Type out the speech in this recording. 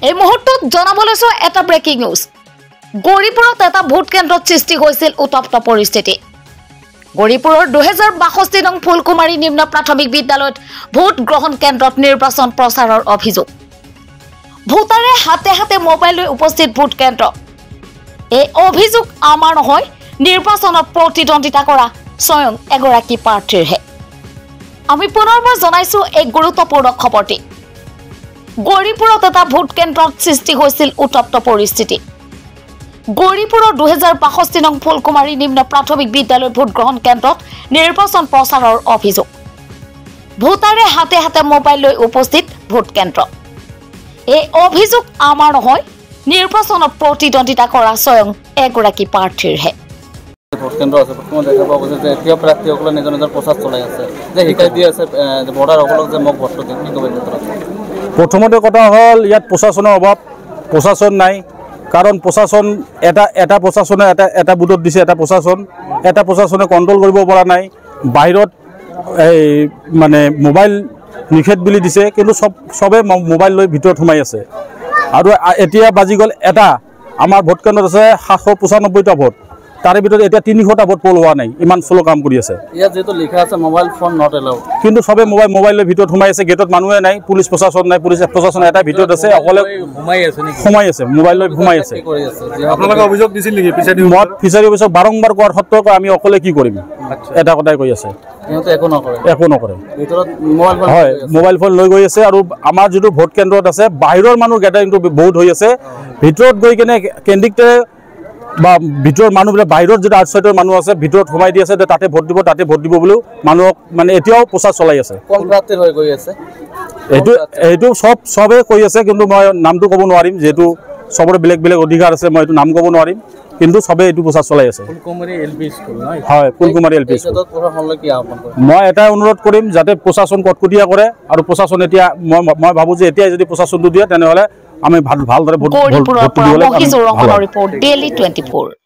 এই মুহূৰ্তত জনাবলৈছো এটা ব্ৰেকিং নিউজ। গৌৰীপুৰত এটা ভোট কেন্দ্ৰত সৃষ্টি হৈছিল উত্তপ্ত পৰিস্থিতি। গৌৰীপুৰৰ 2062 নং ফুলকুমাৰী নিম্ন প্ৰাথমিক বিদ্যালয়ত ভোট গ্ৰহণ কেন্দ্ৰত নিৰ্বাচন প্ৰচাৰৰ অভিযোগ। ভোটাৰে হাতে হাতে মোবাইল লৈ উপস্থিত ভোট কেন্দ্ৰ। এই অভিযোগ আমাৰ নহয়, নিৰ্বাচনত প্ৰতিদ্বন্দ্বিতা কৰা স্বয়ং এগৰাকী প্ৰাৰ্থীৰহে। আমি পুনৰবাৰ জনাইছো এক গুৰুত্বপূৰ্ণ খবৰটি। গৌৰীপুৰত এটা ভোট কেন্দ্ৰত সৃষ্টি হৈছিল উত্তপ্ত পৰিস্থিতি। গৌৰীপুৰৰ 2062 নং ফুলকুমাৰী নিম্ন প্ৰাথমিক বিদ্যালয় ভোট গ্ৰহণ কেন্দ্ৰত নিৰ্বাচন প্ৰচাৰৰ অভিযোগ। ভোটাৰে হাতে হাতে মোবাইল লৈ উপস্থিত ভোট কেন্দ্ৰ। এই অভিযোগ আমাৰ নহয়, নিৰ্বাচনত প্ৰতিদ্বন্দ্বিতা কৰা স্বয়ং এগৰাকী প্ৰাৰ্থীৰহে। ভোট কেন্দ্ৰ আছে, বৰ্তমান দেখা পোৱা গৈছে যে এতিয়া প্ৰাৰ্থীসকলে নিজৰ নিজৰ প্ৰচাৰ চলাই আছে, যে শিকাই দি আছে ভোটাৰসকলক যে মোক ভোটটো দিম। কি ক'ব? প্ৰথমতে কথা হ'ল ইয়াত প্ৰশাসনৰ অভাৱ, প্ৰশাসন নাই। কাৰণ প্ৰশাসন এটা প্ৰশাসনে এটা বুথত দিছে, এটা প্ৰশাসনে কণ্ট্ৰল কৰিব পৰা নাই। বাহিৰত এই মানে মোবাইল নিষেধ বুলি দিছে, কিন্তু চবে মোবাইল লৈ ভিতৰত সোমাই আছে। আৰু এতিয়া বাজি গ'ল এটা, আমাৰ ভোট কেন্দ্ৰত আছে 795টা ভোট, তাৰে ভিতৰত এতিয়া 300টা ভোট পোল হোৱা নাই। ইমান শ্ল' কাম কৰি আছে। ইয়াত যিহেতু লিখা আছে মোবাইল ফোন নট এলাউড, কিন্তু চবে মোবাইল লৈ ভিতৰত সোমাই আছে। গেটত মানুহে নাই, পুলিচ প্ৰশাসন নাই। পুলিচ প্ৰশাসন এটা ভিতৰত আছে, অকলে সোমাই আছে, মোবাইল লৈ সোমাই আছে। আপোনালোকে অভিযোগ দিছিল নেকি? মই ফিচাৰী অফিচক বাৰম্বাৰ কোৱাৰ সত্ত্বেও আমি অকলে কি কৰিম, এটা কথাই কৈ আছে, একো নকৰে। হয়, মোবাইল ফোন লৈ গৈ আছে। আৰু আমাৰ যিটো ভোট কেন্দ্ৰত আছে, বাহিৰৰ মানুহ গেটাৰিংটো বহুত হৈ আছে। ভিতৰত গৈ কিনে কেন্দ্ৰিকতে বা ভিতৰৰ মানুহবিলাক, বাহিৰত যিটো আউটছাইডৰ মানুহ আছে, ভিতৰত সোমাই দি আছে, তাতে ভোট দিব বুলিও মানুহক মানে এতিয়াও প্ৰচাৰ চলাই আছে। এইটো চবে কৈ আছে, কিন্তু মই নামটো ক'ব নোৱাৰিম, যিহেতু চবৰে বেলেগ বেলেগ অধিকাৰ আছে। মই এইটো নাম ক'ব নোৱাৰিম, কিন্তু চবে এইটো প্ৰচাৰ চলাই আছে। হয়, ফুলকুমাৰী LP স্কুল। মই এটাই অনুৰোধ কৰিম, যাতে প্ৰশাসন কটকটীয়া কৰে। আৰু প্ৰশাসন এতিয়া মই ভাবোঁ যে এতিয়াই যদি প্ৰশাসনটো দিয়ে, তেনেহ'লে আমি ভালদৰে ভোট দিবলৈ।